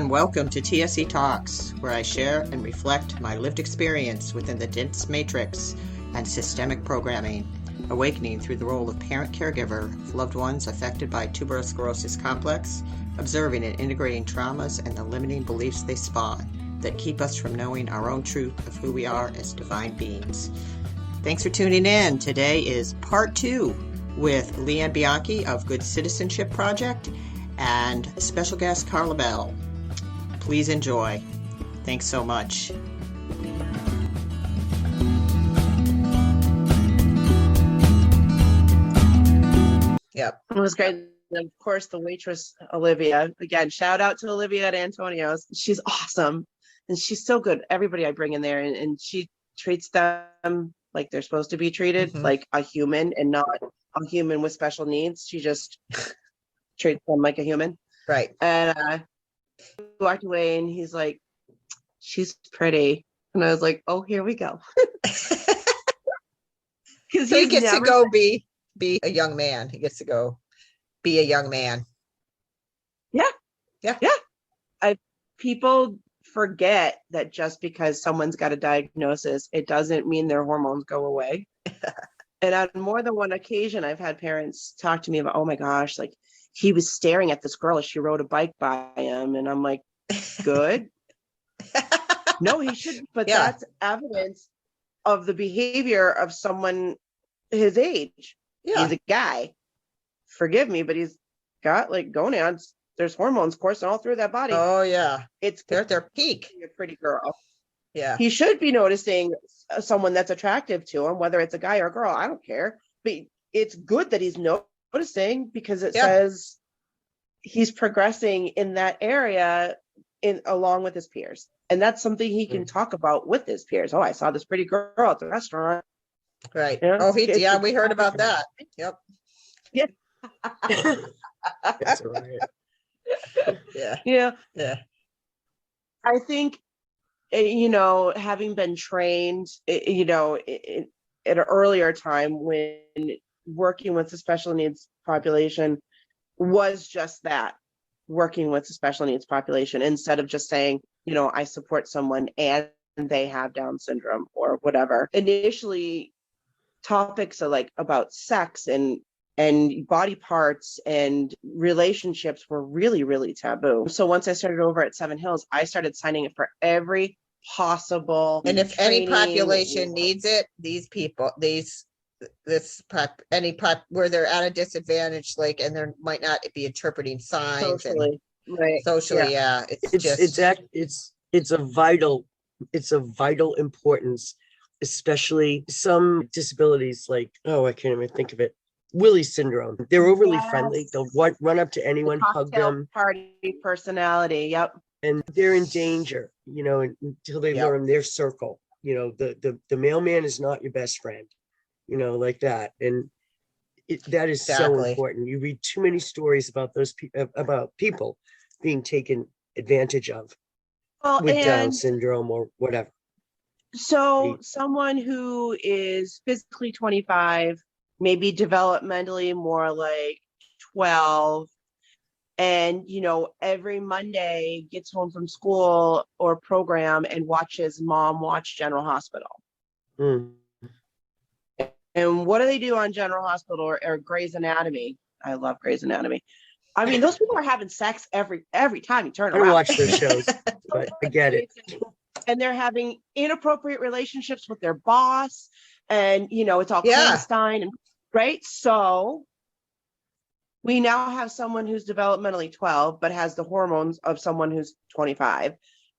and welcome to TSC Talks, where I share and reflect my lived experience within the dense matrix and systemic programming, awakening through the role of parent-caregiver of loved ones affected by tuberous sclerosis complex, observing and integrating traumas and the limiting beliefs they spawn that keep us from knowing our own truth of who we are as divine beings. Thanks for tuning in. Today is part 2 with Leigh Anne Bianchi of Good Citizenship Project and special guest Carla Bell. Please enjoy. Thanks so much. Yep. It was great. And of course, the waitress, Olivia. Again, shout out to Olivia at Antonio's. She's awesome. And she's so good. Everybody I bring in there, and she treats them like they're supposed to be treated, like a human and not a human with special needs. She just treats them like a human. Right. And he walked away and he's like, she's pretty. And I was like, oh, here we go. So he gets to go be a young man. He gets to go be a young man. Yeah. People forget that just because someone's got a diagnosis, it doesn't mean their hormones go away. And on more than one occasion, I've had parents talk to me about, oh my gosh, like he was staring at this girl as she rode a bike by him. And I'm like, good. No, he shouldn't. But that's evidence of the behavior of someone his age. Yeah. He's a guy. Forgive me, but he's got like gonads. There's hormones coursing all through that body. Oh yeah. They're at their peak. A pretty girl. Yeah. He should be noticing someone that's attractive to him, whether it's a guy or a girl. I don't care. But it's good that he's noticing because it says he's progressing in that area along with his peers. And that's something he can talk about with his peers. Oh, I saw this pretty girl at the restaurant. Right. You know, We heard about that. Yep. Yeah. That's right. Yeah. Yeah. I think, having been trained, at an earlier time when working with the special needs population was just that, working with the special needs population, instead of just saying, I support someone and they have Down syndrome or whatever. Initially, topics are like about sex and body parts and relationships were really, really taboo. So once I started over at Seven Hills, I started signing up for every possible. And if any population needs it, these people, where they're at a disadvantage, and there might not be interpreting signs socially, right? Socially, it's a vital importance, especially some disabilities like, I can't even think of it. Willie syndrome. They're overly friendly. They'll run up to anyone, hug them. Party personality. Yep. And they're in danger, until they learn their circle. The mailman is not your best friend, like that. And that is so important. You read too many stories about those about people being taken advantage of with Down syndrome or whatever. So someone who is physically 25, maybe developmentally more like 12, and every Monday gets home from school or program and watches mom watch General Hospital. And what do they do on General Hospital or Grey's Anatomy? I love Grey's Anatomy. I mean, those people are having sex every time you turn around. I don't watch those shows, but I get it. And they're having inappropriate relationships with their boss, and it's all clandestine, and right. So we now have someone who's developmentally 12 but has the hormones of someone who's 25,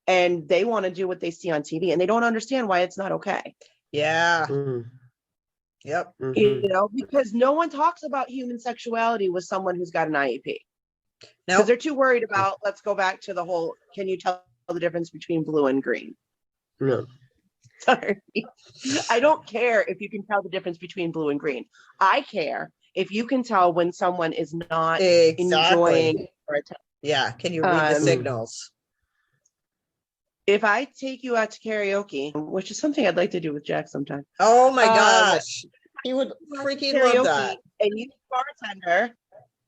and they want to do what they see on TV, and they don't understand why it's not okay. Yeah. Yep. Because no one talks about human sexuality with someone who's got an IEP. Because they're too worried about, let's go back to the whole, can you tell the difference between blue and green? No. Sorry. I don't care if you can tell the difference between blue and green. I care if you can tell when someone is not enjoying. Yeah. Can you read the signals? If I take you out to karaoke, which is something I'd like to do with Jack sometime. Oh my gosh. He would freaking love that. And you bartender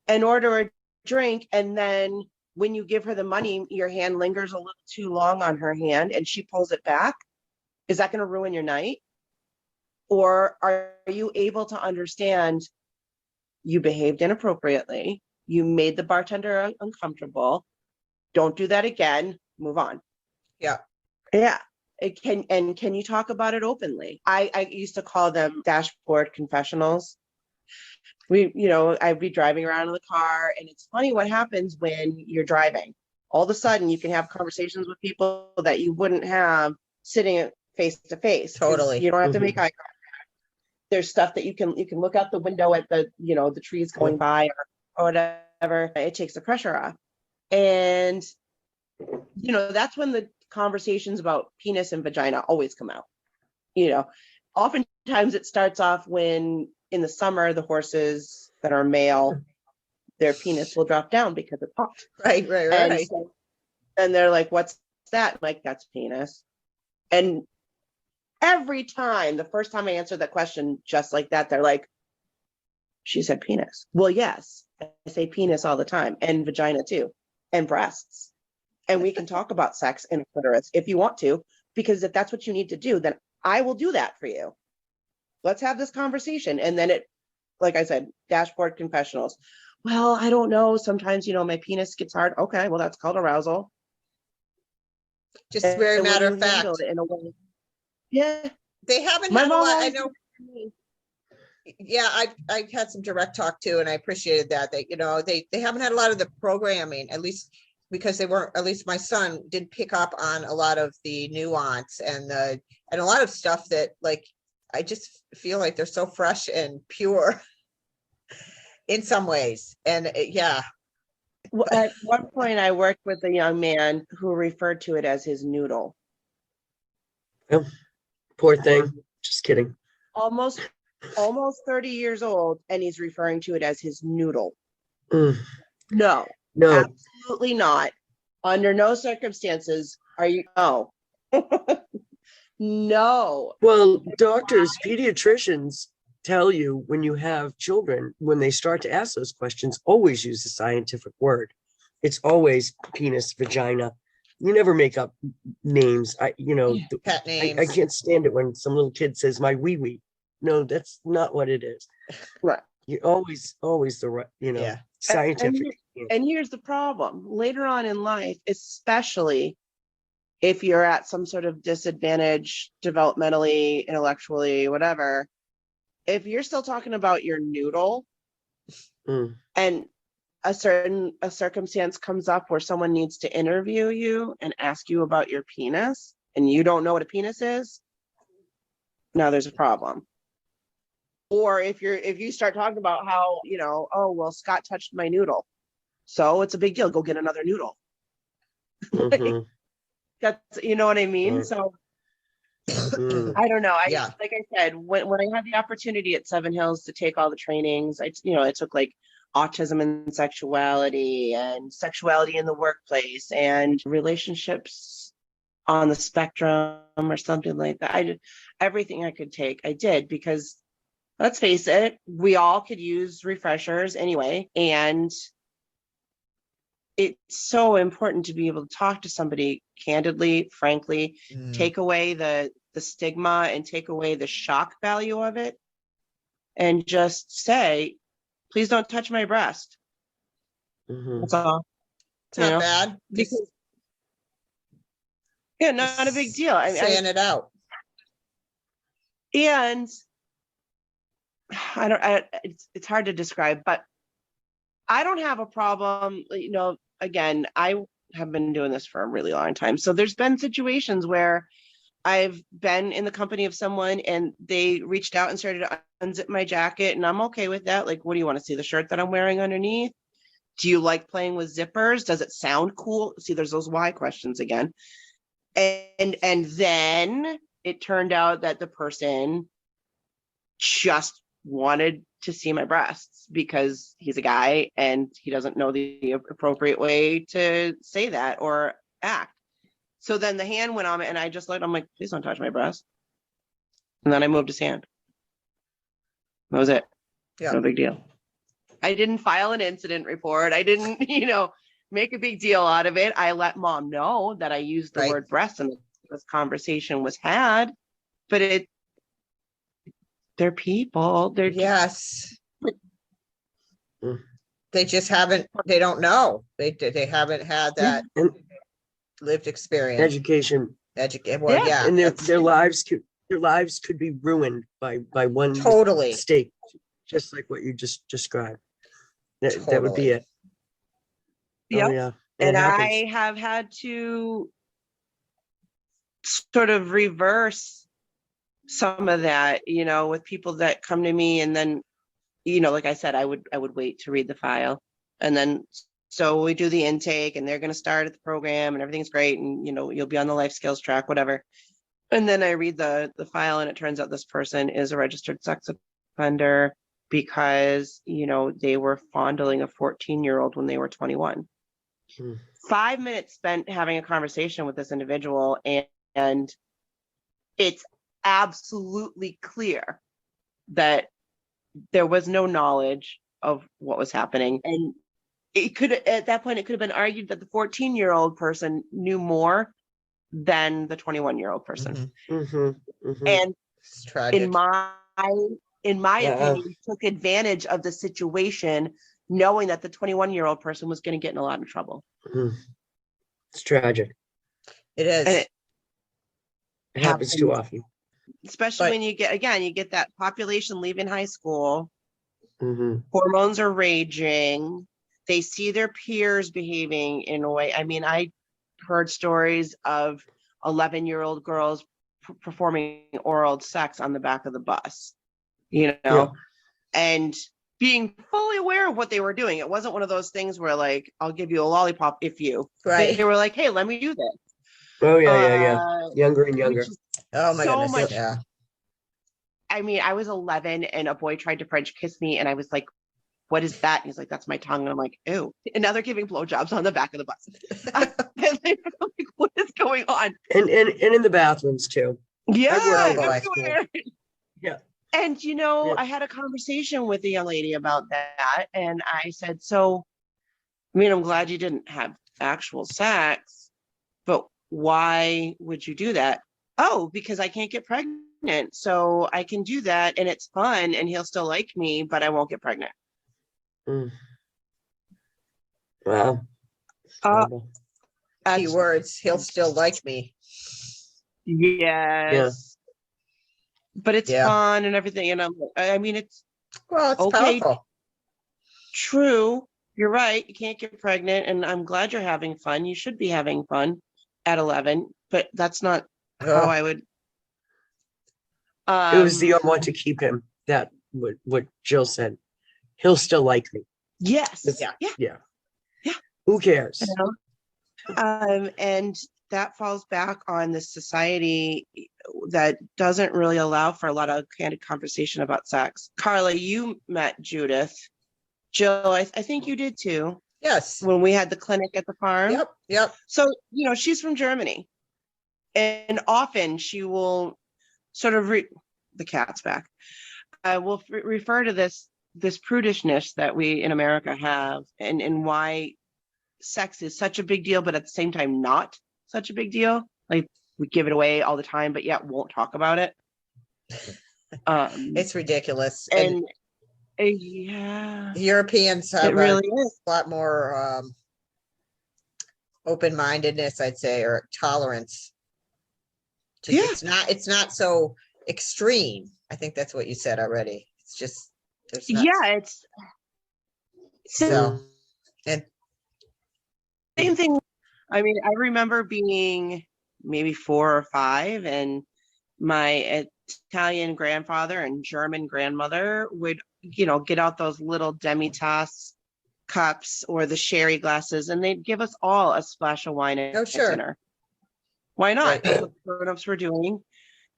and order a drink, and then when you give her the money, your hand lingers a little too long on her hand and she pulls it back? Is that going to ruin your night? Or are you able to understand you behaved inappropriately, you made the bartender uncomfortable, don't do that again, move on? Yeah. Yeah. Can you talk about it openly? I used to call them dashboard confessionals. I'd be driving around in the car, and it's funny what happens when you're driving. All of a sudden you can have conversations with people that you wouldn't have sitting face to face. Totally. You don't have to make eye contact. There's stuff that you can look out the window at the trees going by or whatever. It takes the pressure off. And that's when the conversations about penis and vagina always come out. Oftentimes it starts off when in the summer the horses that are male, their penis will drop down because it's hot. Right. And they're like, what's that? I'm like, that's penis. And every time, the first time I answered that question just like that, they're like, she said penis. Well, yes, I say penis all the time, and vagina too, and breasts. And we can talk about sex and clitoris if you want to, because if that's what you need to do, then I will do that for you. Let's have this conversation. And then like I said, dashboard confessionals. Well, I don't know. Sometimes, my penis gets hard. Okay, well, that's called arousal. Just very matter of fact. In a way. Yeah. They haven't had a lot. I know. Yeah, I've had some direct talk too, and I appreciated that. They haven't had a lot of the programming, at least because they weren't. At least my son did pick up on a lot of the nuance and a lot of stuff that, like, I just feel like they're so fresh and pure in some ways. And yeah. Well, at one point, I worked with a young man who referred to it as his noodle. Oh, poor thing. Just kidding. Almost 30 years old, and he's referring to it as his noodle. No, absolutely not. Under no circumstances are you. No. No. Well, doctors, pediatricians tell you when you have children, when they start to ask those questions, always use the scientific word. It's always penis, vagina. You never make up names. Pet names. I can't stand it when some little kid says my wee wee. No, that's not what it is. Right. You always the right, scientific. And here's the problem. Later on in life, especially if you're at some sort of disadvantage developmentally, intellectually, whatever, if you're still talking about your noodle and a circumstance comes up where someone needs to interview you and ask you about your penis and you don't know what a penis is, now there's a problem. Or if you start talking about how, oh, well, Scott touched my noodle, so it's a big deal, go get another noodle. That's, you know what I mean? So I don't know. Like I said, when I had the opportunity at Seven Hills to take all the trainings, I took like autism and sexuality and sexuality in the workplace and relationships on the spectrum or something like that. I did everything I could take. I did, because let's face it, we all could use refreshers anyway. And it's so important to be able to talk to somebody candidly, frankly, take away the stigma and take away the shock value of it, and just say, please don't touch my breast. That's all. It's not bad. Not a big deal. Saying it out. And it's hard to describe, but I don't have a problem. Again, I have been doing this for a really long time. So there's been situations where I've been in the company of someone and they reached out and started to unzip my jacket, and I'm okay with that. Like, what do you want to see? The shirt that I'm wearing underneath? Do you like playing with zippers? Does it sound cool? See, there's those why questions again. And then it turned out that the person just wanted to see my breasts because he's a guy and he doesn't know the appropriate way to say that or act. So then the hand went on it, and I just I'm like, please don't touch my breast. And then I moved his hand. That was it. Yeah. No big deal. I didn't file an incident report. I didn't, make a big deal out of it. I let mom know that I used the Right. word breast and this conversation was had, but they're people. They're Yes. Mm. They just haven't, they don't know. They haven't had that And lived experience. education, Well, yeah. and that's their lives could be ruined by one Totally. mistake, just like what you just described. That would be Totally. it. Yep. Oh yeah. And it happens. I have had to sort of reverse some of that, with people that come to me, and then, like I said, I would wait to read the file, and then so we do the intake, and they're going to start at the program, and everything's great, and you'll be on the life skills track, whatever. And then I read the file, and it turns out this person is a registered sex offender because they were fondling a 14-year-old when they were 21. 5 minutes spent having a conversation with this individual, and it's absolutely clear that there was no knowledge of what was happening. And at that point, it could have been argued that the 14-year-old person knew more than the 21-year-old person. And It's tragic. in my opinion, took advantage of the situation, knowing that the 21-year-old person was going to get in a lot of trouble. It's tragic. It is. And It happens too often. Especially when you get that population leaving high school, Mm-hmm. hormones are raging, they see their peers behaving in a way. I mean, I heard stories of 11-year-old girls performing oral sex on the back of the bus, and being fully aware of what they were doing. It wasn't one of those things where, like, I'll give you a lollipop if you. Right. They were like, hey, let me do this. Oh yeah. Younger and younger. Oh my goodness. much. Yeah. I mean, I was 11 and a boy tried to French kiss me, and I was like, what is that? And he's like, that's my tongue. And I'm like, ew. And now they're giving blowjobs on the back of the bus. And they're like, what is going on? And in the bathrooms too. Yeah. Everywhere. Yeah. And, I had a conversation with a young lady about that. And I said, so, I mean, I'm glad you didn't have actual sex, but why would you do that? Oh, because I can't get pregnant. So I can do that and it's fun and he'll still like me, but I won't get pregnant. Wow. Key words. He'll still like me. Yes. Yeah. But it's fun and everything. And I mean, it's okay. Powerful. True. You're right. You can't get pregnant. And I'm glad you're having fun. You should be having fun at 11, but that's not how I would. It was the I want to keep him. That what Jill said. He'll still like me. Yes. Yeah. Who cares? And that falls back on the society that doesn't really allow for a lot of candid conversation about sex. Carla, you met Judith. Jill, I think you did too. Yes. When we had the clinic at the farm. Yep. So, she's from Germany. And often she will sort of the cat's back. We'll refer to this prudishness that we in America have, and why sex is such a big deal, but at the same time not such a big deal. Like, we give it away all the time, but yet won't talk about it. It's ridiculous. And yeah, Europeans have really is a lot more open-mindedness, I'd say, or tolerance. It's not so extreme. I think that's what you said already. It's just it's so and same thing. I mean, I remember being maybe 4 or 5, and my Italian grandfather and German grandmother would, get out those little demi-tasse cups or the sherry glasses, and they'd give us all a splash of wine at dinner. Why not? Right. That's what grown-ups were doing,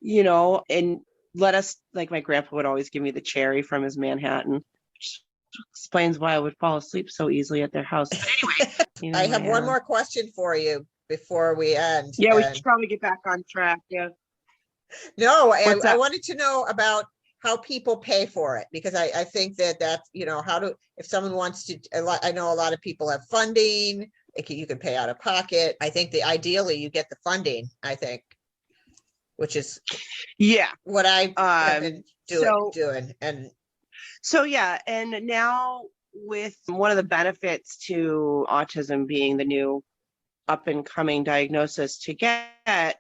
and let us, like, my grandpa would always give me the cherry from his Manhattan, which explains why I would fall asleep so easily at their house. But anyway, I have one more question for you before we end. Yeah, we should probably get back on track. Yeah. No, I wanted to know about how people pay for it, because I think that's, if someone wants to, I know a lot of people have funding, you can pay out of pocket. I think ideally you get the funding, I think, which is what I've been doing. And so, yeah. And now with one of the benefits to autism being the new up and coming diagnosis to get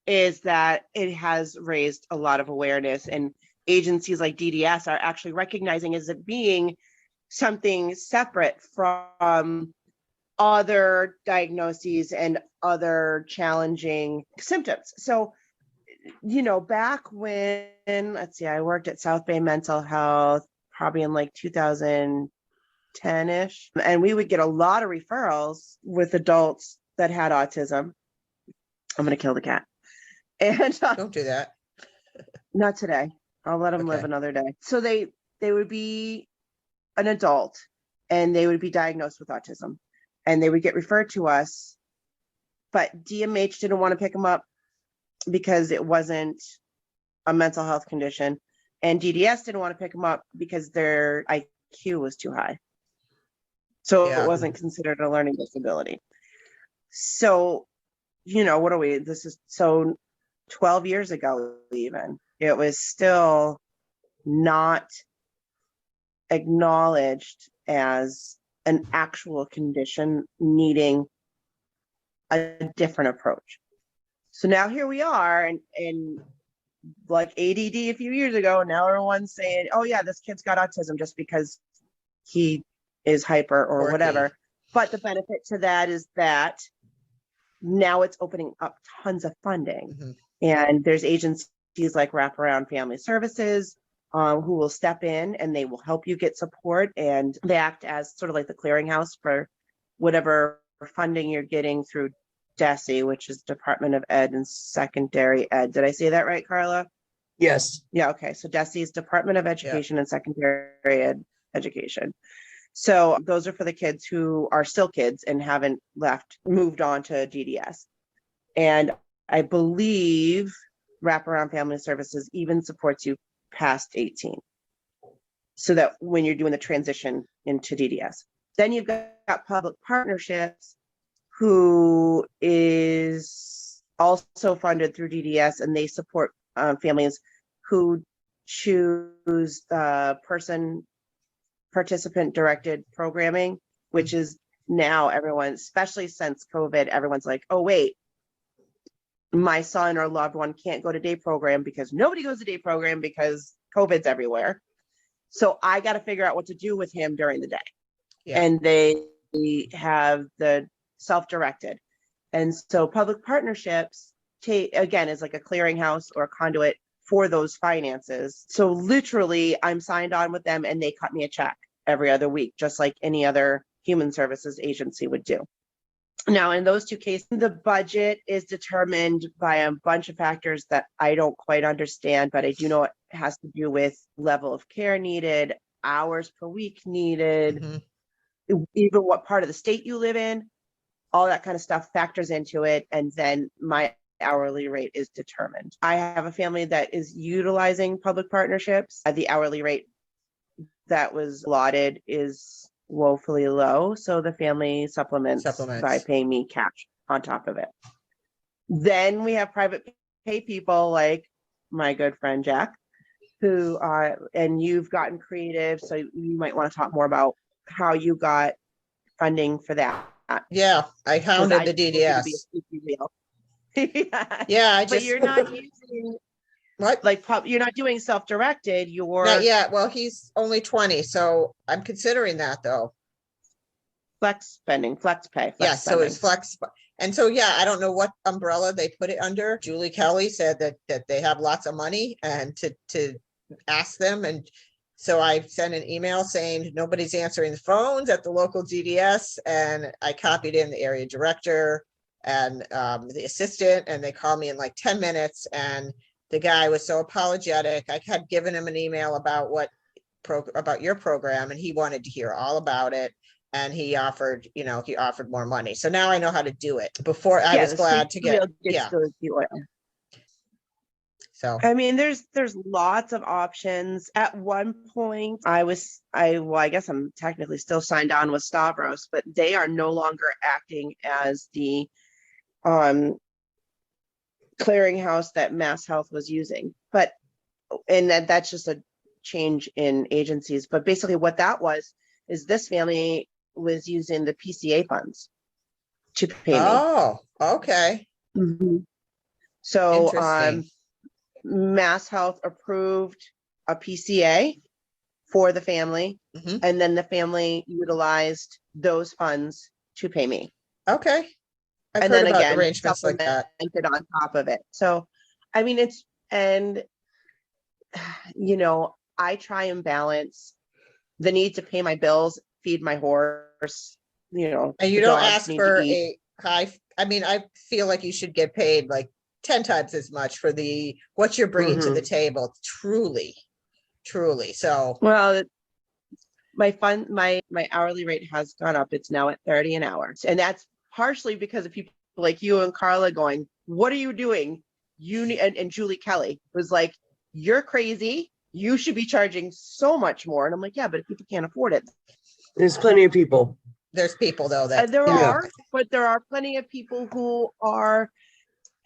is that it has raised a lot of awareness, and agencies like DDS are actually recognizing as it being something separate from other diagnoses and other challenging symptoms. So, back when, let's see, I worked at South Bay Mental Health probably in like 2010-ish, and we would get a lot of referrals with adults that had autism. I'm going to kill the cat. And don't do that. Not today. I'll let them live another day. So they would be an adult and they would be diagnosed with autism and they would get referred to us, but DMH didn't want to pick them up because it wasn't a mental health condition, and DDS didn't want to pick them up because their IQ was too high. So it wasn't considered a learning disability. So, what are we? This is 12 years ago, even. It was still not acknowledged as an actual condition needing a different approach. So now here we are, and like ADD a few years ago, now everyone's saying, oh yeah, this kid's got autism just because he is hyper or whatever. But the benefit to that is that now it's opening up tons of funding. And there's agencies like Wraparound Family Services who will step in and they will help you get support, and they act as sort of like the clearinghouse for whatever funding you're getting through DESE, which is Department of Ed and Secondary Ed. Did I say that right, Carla? Yes. Yeah, okay. So DESE is Department of Education and Secondary Ed Education. So those are for the kids who are still kids and haven't moved on to DDS. And I believe Wraparound Family Services even supports you past 18. So that when you're doing the transition into DDS. Then you've got public partnerships, who is also funded through DDS, and they support families who choose participant directed programming, which is now everyone, especially since COVID, everyone's like, oh wait, my son or loved one can't go to day program because nobody goes to day program because COVID's everywhere. So I got to figure out what to do with him during the day. And they have the self-directed. And so public partnerships again is like a clearinghouse or a conduit for those finances. So literally I'm signed on with them and they cut me a check every other week, just like any other human services agency would do. Now, in those two cases, the budget is determined by a bunch of factors that I don't quite understand, but I do know it has to do with level of care needed, hours per week needed, even what part of the state you live in, all that kind of stuff factors into it. And then my hourly rate is determined. I have a family that is utilizing public partnerships. The hourly rate that was allotted is woefully low. So the family supplements by paying me cash on top of it. Then we have private pay people like my good friend Jack, who and you've gotten creative. So you might want to talk more about how you got funding for that. Yeah, I hounded the DDS. But you're not using you're not doing self-directed. You're not yet. Well, he's only 20, so I'm considering that though. Flex spending, flex pay. So it's flex. And so, I don't know what umbrella they put it under. Julie Kelly said that they have lots of money and to ask them. And so I sent an email saying nobody's answering the phones at the local DDS. And I copied in the area director and the assistant, and they called me in like 10 minutes. And the guy was so apologetic. I had given him an email about about your program, and he wanted to hear all about it. And he offered more money. So now I know how to do it. Before I was glad to get. So, I mean, there's lots of options. At one point, I guess I'm technically still signed on with Stavros, but they are no longer acting as the clearinghouse that Mass Health was using. But that's just a change in agencies. But basically what that was is this family was using the PCA funds to pay me. oh, okay. So Interesting. Mass Health approved a PCA for the family, and then the family utilized those funds to pay me. Okay. I've And heard then about again, arrangements like that. supplemented on top of it. So, I mean, I try and balance the need to pay my bills, feed my horse, And you the don't dogs ask need for to eat. I feel like you should get paid like 10 times as much for what you're bringing to the table. Truly. So, Well, my hourly rate has gone up. It's now at 30 an hour. And that's partially because of people like you and Carla going, what are you doing? And Julie Kelly was like, you're crazy. You should be charging so much more. And I'm like, yeah, but if people can't afford it. There's plenty of people. there's people though that There are, but there are plenty of people who are,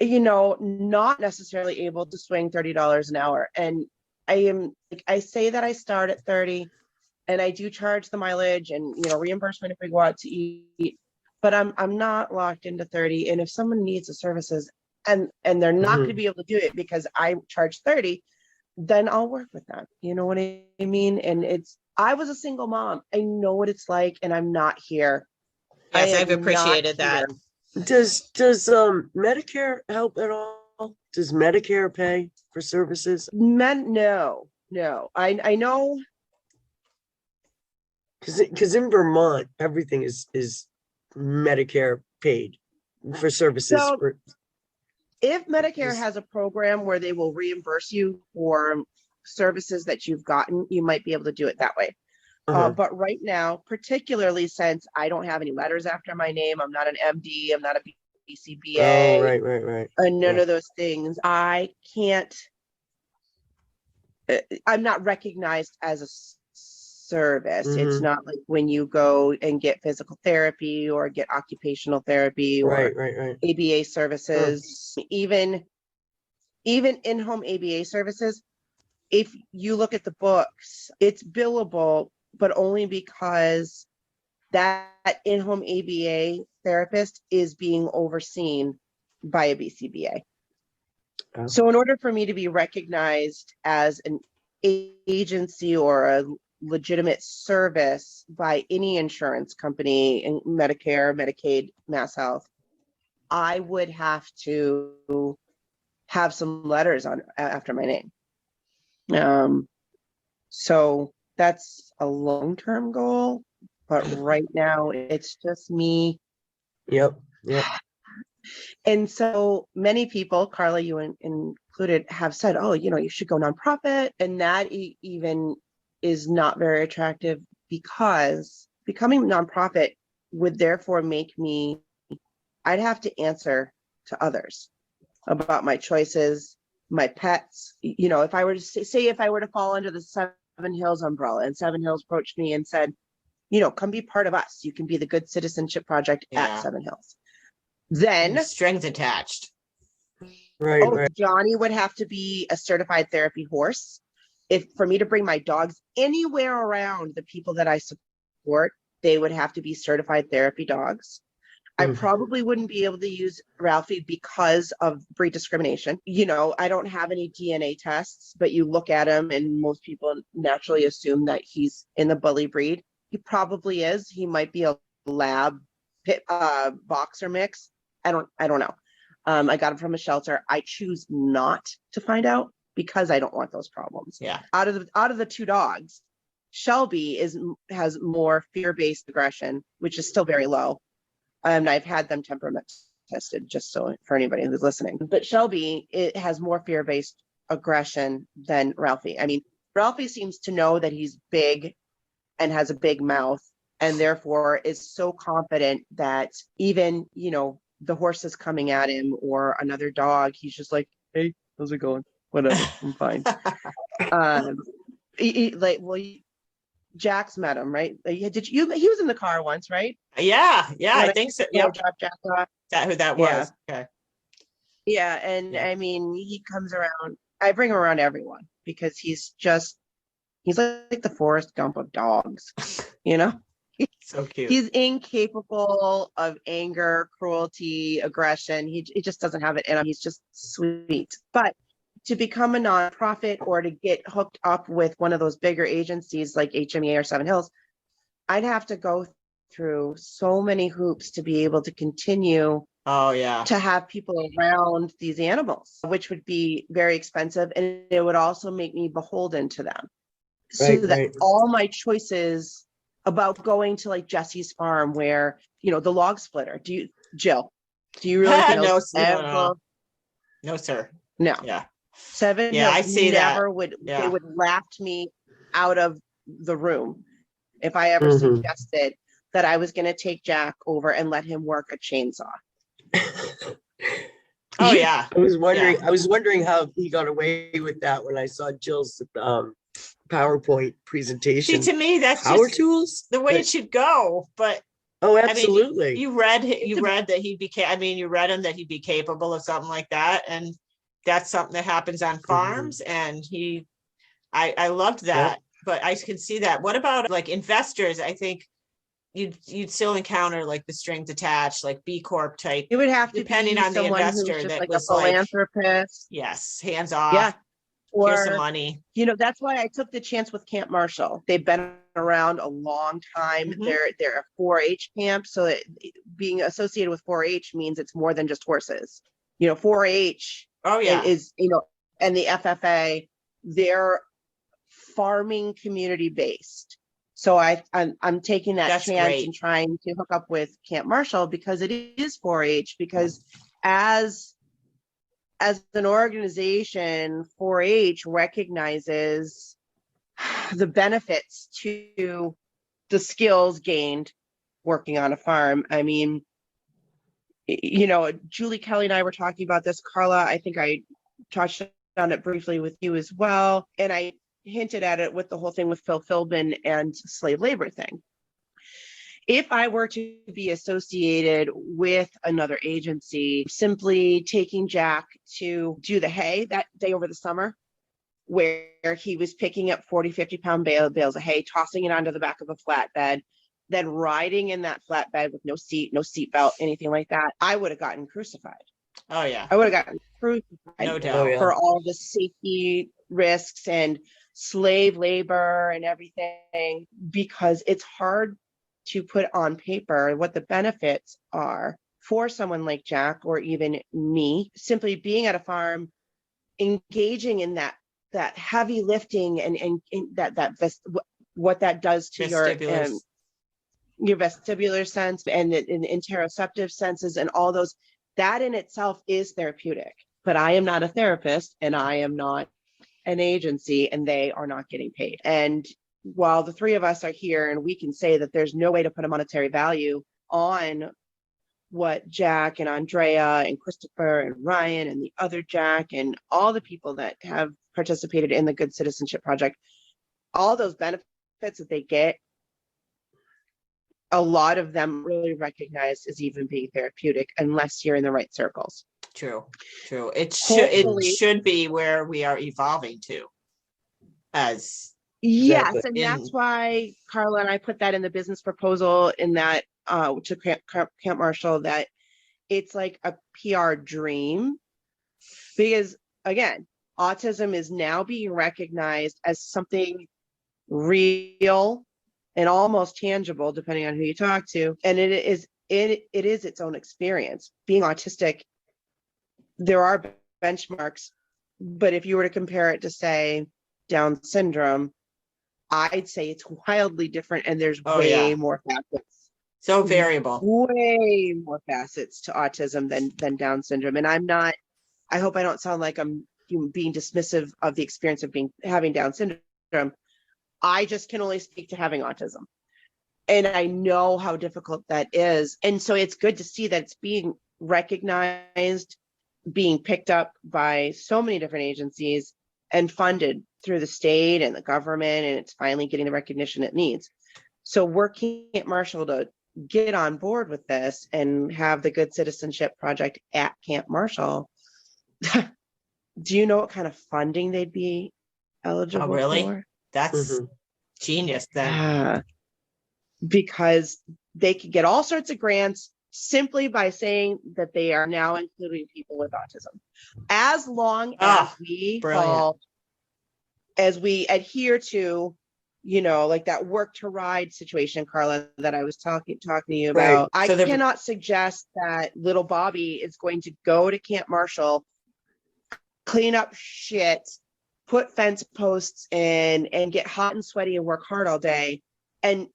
not necessarily able to swing $30 an hour. And I say that I start at 30 and I do charge the mileage and, reimbursement if we go out to eat, but I'm not locked into 30. And if someone needs the services and they're not going to be able to do it because I charge 30, then I'll work with them. You know what I mean? And I was a single mom. I know what it's like, and I'm not here. Yes, I've appreciated that. Does Medicare help at all? Does Medicare pay for services? No. I know. Because in Vermont, everything is Medicare paid for services. So, if Medicare has a program where they will reimburse you for services that you've gotten, you might be able to do it that way. But right now, particularly since I don't have any letters after my name, I'm not an MD, I'm not a BCBA. Oh, right. And none of those things. I can't, I'm not recognized as a service. It's not like when you go and get physical therapy or get occupational therapy or ABA services, even in-home ABA services. If you look at the books, it's billable, but only because that in-home ABA therapist is being overseen by a BCBA. So in order for me to be recognized as an agency or a legitimate service by any insurance company, in Medicare, Medicaid, Mass Health, I would have to have some letters on after my name. So that's a long-term goal, but right now it's just me. Yep. And so many people, Carla, you included, have said, oh, you should go nonprofit. And that even is not very attractive because becoming nonprofit would therefore make I'd have to answer to others about my choices, my pets. If I were to say if I were to fall under the Seven Hills umbrella and Seven Hills approached me and said, come be part of us. You can be the Good Citizenship Project at Seven Hills. Then strings attached. Right. Johnny would have to be a certified therapy horse. For me to bring my dogs anywhere around the people that I support, they would have to be certified therapy dogs. I probably wouldn't be able to use Ralphie because of breed discrimination. I don't have any DNA tests, but you look at him and most people naturally assume that he's in the bully breed. He probably is. He might be a lab pit boxer mix. I don't know. I got him from a shelter. I choose not to find out because I don't want those problems. Yeah. Out of the two dogs, Shelby has more fear-based aggression, which is still very low. And I've had them temperament tested, just so for anybody who's listening. But Shelby, it has more fear-based aggression than Ralphie. I mean, Ralphie seems to know that he's big and has a big mouth, and therefore is so confident that even, the horse is coming at him or another dog, he's just like, hey, how's it going? whatever, I'm fine. Jack's met him, right? Did you? He was in the car once, right? Yeah, I think so. Yep. Dropped Jack off. That who that was? Okay. Yeah, and I mean, he comes around. I bring him around everyone because he's like the Forrest Gump of dogs, you know? So cute. He's incapable of anger, cruelty, aggression. He just doesn't have it in him. He's just sweet. But to become a nonprofit or to get hooked up with one of those bigger agencies like HMEA or Seven Hills, I'd have to go through so many hoops to be able to continue to have people around these animals, which would be very expensive. And it would also make me beholden to them. That all my choices about going to like Jesse's farm where, you know, the log splitter. Jill, do you really no, sir. No. Yeah. Seven. Yeah, I see that. They would laugh me out of the room if I ever suggested that I was going to take Jack over and let him work a chainsaw. Oh yeah. I was wondering how he got away with that when I saw Jill's PowerPoint presentation. See, to me, that's power just tools, the way it should go. But absolutely. I mean, you read that he became. I mean, you read him that he'd be capable of something like that, and that's something that happens on farms. And I loved that. Yep. But I can see that. What about like investors? I think you'd still encounter like the strings attached, like B Corp type. It would have to depending be on the investor that like was a philanthropist. Yes, hands off. Yeah. Or, here's some money. You know, that's why I took the chance with Camp Marshall. They've been around a long time. They're a 4-H camp. So being associated with 4-H means it's more than just horses. You know, 4-H is, you know, and the FFA, they're farming community based. So I'm taking that chance and trying to hook up with Camp Marshall because it is 4-H, because as an organization, 4-H recognizes the benefits to the skills gained working on a farm. I mean, you know, Julie Kelly and I were talking about this. Carla, I think I touched on it briefly with you as well. And I hinted at it with the whole thing with Phil Philbin and slave labor thing. If I were to be associated with another agency, simply taking Jack to do the hay that day over the summer, where he was picking up 40, 50 pound bales of hay, tossing it onto the back of a flatbed, then riding in that flatbed with no seat belt, anything like that, I would have gotten crucified. Oh yeah. I would have gotten crucified. No doubt. For all the safety risks and slave labor and everything, because it's hard to put on paper what the benefits are for someone like Jack or even me, simply being at a farm, engaging in that heavy lifting and what that does to your vestibular sense and interoceptive senses and all those. That in itself is therapeutic. But I am not a therapist and I am not an agency, and they are not getting paid. And while the three of us are here and we can say that there's no way to put a monetary value on what Jack and Andrea and Christopher and Ryan and the other Jack and all the people that have participated in the Good Citizenship Project, all those benefits that they get, a lot of them really recognized as even being therapeutic unless you're in the right circles. True. It should be where we are evolving to as. Yes, and that's why Carla and I put that in the business proposal in that to Camp Marshall, that it's like a PR dream, because again, autism is now being recognized as something real and almost tangible, depending on who you talk to, and it is its own experience. Being autistic, there are benchmarks, but if you were to compare it to, say, Down syndrome, I'd say it's wildly different, and there's way more facets. So variable. Way more facets to autism than Down syndrome. And I hope I don't sound like I'm being dismissive of the experience of having Down syndrome. I just can only speak to having autism. And I know how difficult that is. And so it's good to see that it's being recognized being picked up by so many different agencies and funded through the state and the government, and it's finally getting the recognition it needs. So working at Marshall to get on board with this and have the Good Citizenship Project at Camp Marshall, do you know what kind of funding they'd be eligible Oh, really? for? That's genius then. Yeah. Because they could get all sorts of grants simply by saying that they are now including people with autism. As long as we adhere to, you know, like that work to ride situation, Carla, that I was talking to you about. Right. I cannot suggest that little Bobby is going to go to Camp Marshall, clean up shit, put fence posts in, and get hot and sweaty and work hard all day, and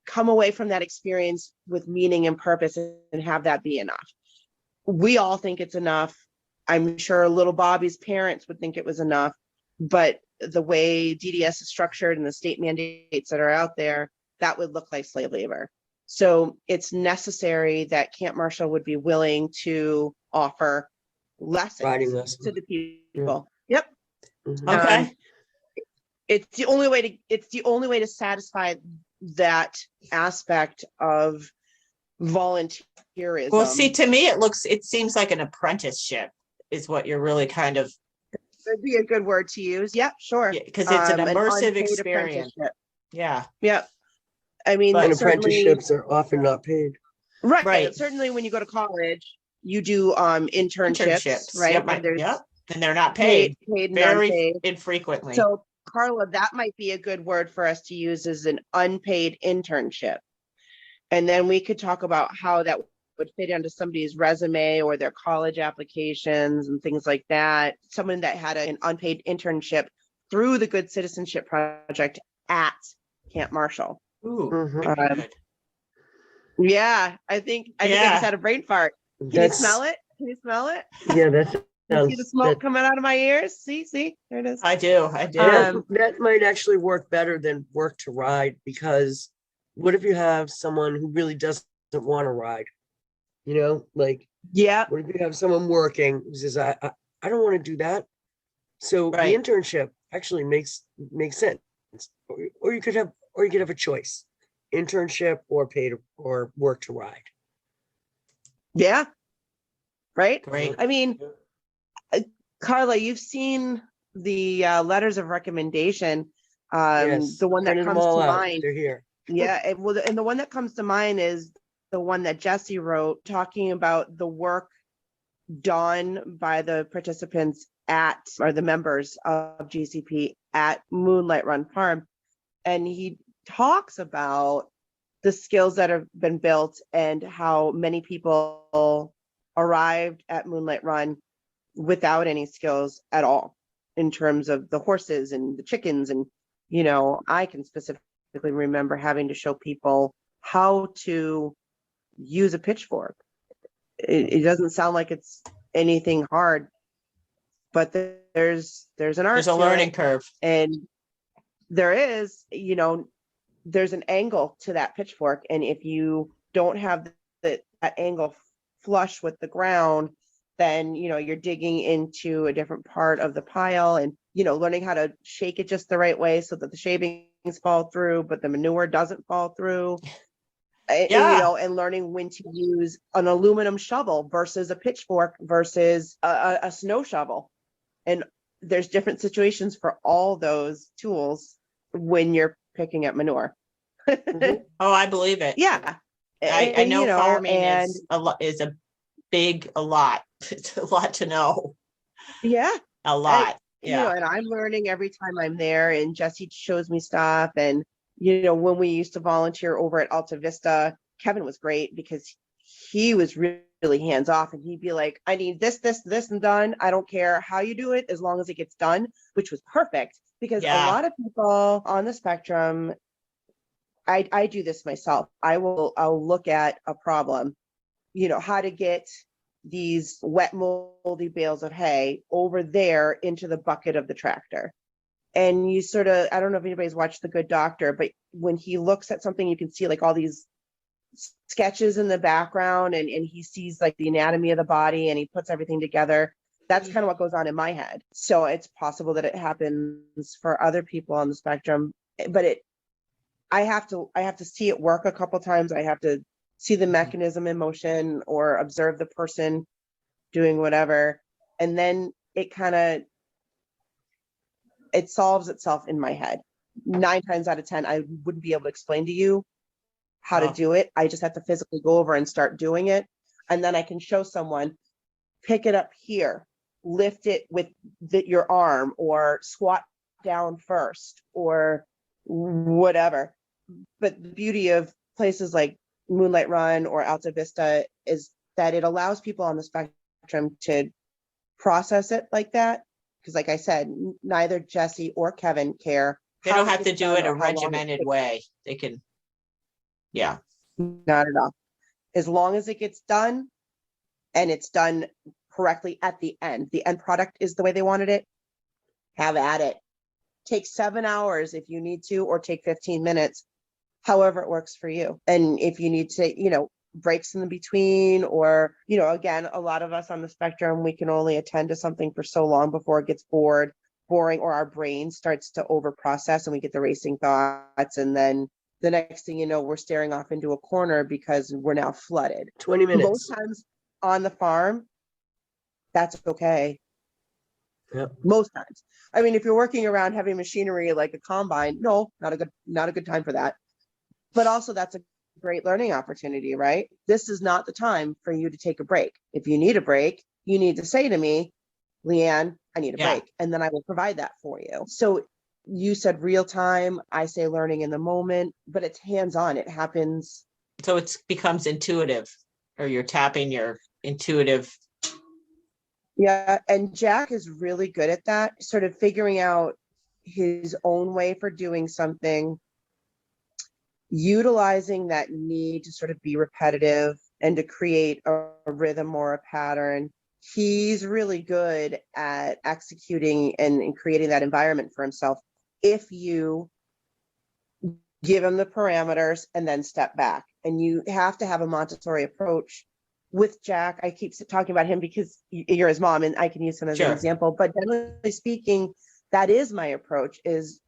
come away from that experience with meaning and purpose and have that be enough. We all think it's enough. I'm sure little Bobby's parents would think it was enough, but the way DDS is structured and the state mandates that are out there, that would look like slave labor. So it's necessary that Camp Marshall would be willing to offer lessons to the people. Yep. Okay. It's the only way to satisfy that aspect of volunteerism. Well, see, to me, it seems like an apprenticeship is what you're really kind of. That'd be a good word to use. Yeah, sure. Because it's an immersive experience. Yeah. Yeah. I mean, and apprenticeships are often not paid. Right. Certainly when you go to college, you do internships, right? Yep. And they're not paid. Paid very unpaid. Infrequently. So Carla, that might be a good word for us to use as an unpaid internship. And then we could talk about how that would fit into somebody's resume or their college applications and things like that. Someone that had an unpaid internship through the Good Citizenship Project at Camp Marshall. Ooh, good. Yeah, I think I just had a brain fart. Can you smell it? Yeah, that's. See the smoke coming out of my ears? See, there it is. I do. That might actually work better than work to ride, because what if you have someone who really doesn't want to ride? You know, like, what if you have someone working who says, I don't want to do that. So the internship actually makes sense. Or you could have a choice, internship or paid or work to ride. Yeah. Right. Great. I mean, Carla, you've seen the letters of recommendation. Yes, the one that comes to mind. They're here. Yeah. And the one that comes to mind is the one that Jesse wrote, talking about the work done by the participants or the members of GCP at Moonlight Run Farm. And he talks about the skills that have been built and how many people arrived at Moonlight Run without any skills at all in terms of the horses and the chickens. And, you know, I can specifically remember having to show people how to use a pitchfork. It doesn't sound like it's anything hard, but there's an art. There's a learning curve. And there is, you know, there's an angle to that pitchfork. And if you don't have that angle flush with the ground, then, you know, you're digging into a different part of the pile and, you know, learning how to shake it just the right way so that the shavings fall through, but the manure doesn't fall through. And, you know, and learning when to use an aluminum shovel versus a pitchfork versus a snow shovel. And there's different situations for all those tools when you're picking up manure. Oh, I believe it. Yeah. I know, farming is a lot. It's a lot to know. Yeah. A lot. You know, and I'm learning every time I'm there, and Jesse shows me stuff. And, you know, when we used to volunteer over at Alta Vista, Kevin was great because he was really hands off, and he'd be like, I need this, and done. I don't care how you do it, as long as it gets done, which was perfect because a lot of people on the spectrum, I do this myself. I'll look at a problem, you know, how to get these wet, moldy bales of hay over there into the bucket of the tractor. And you sort of, I don't know if anybody's watched The Good Doctor, but when he looks at something, you can see like all these sketches in the background and he sees like the anatomy of the body and he puts everything together. That's kind of what goes on in my head. So it's possible that it happens for other people on the spectrum, but I have to see it work a couple times. I have to see the mechanism in motion or observe the person doing whatever. And then it solves itself in my head. 9 times out of 10, I wouldn't be able to explain to you how to do it. I just have to physically go over and start doing it. And then I can show someone, pick it up here, lift it with your arm, or squat down first, or whatever. But the beauty of places like Moonlight Run or Alta Vista is that it allows people on the spectrum to process it like that. Because like I said, neither Jesse or Kevin care. They don't have to do it a regimented way. They can, yeah. Not at all. As long as it gets done and it's done correctly at the end product is the way they wanted it, have at it. Take 7 hours if you need to, or take 15 minutes, however it works for you. And if you need to, breaks in the between, or, again, a lot of us on the spectrum, we can only attend to something for so long before it gets boring, or our brain starts to over process and we get the racing thoughts. And then the next thing you know, we're staring off into a corner because we're now flooded. 20 minutes. Most times on the farm, that's okay. Yep. Most times. I mean, if you're working around heavy machinery like a combine, no, not a good time for that. But also that's a great learning opportunity, right? This is not the time for you to take a break. If you need a break, you need to say to me, Leigh Anne, I need a break. And then I will provide that for you. So you said real time, I say learning in the moment, but it's hands-on. It happens. So it becomes intuitive, or you're tapping your intuitive. Yeah, and Jack is really good at that, sort of figuring out his own way for doing something, utilizing that need to sort of be repetitive and to create a rhythm or a pattern. He's really good at executing and creating that environment for himself if you give him the parameters and then step back. And you have to have a Montessori approach. With Jack, I keep talking about him because you're his mom and I can use him as an example, but generally speaking, that is my approach, is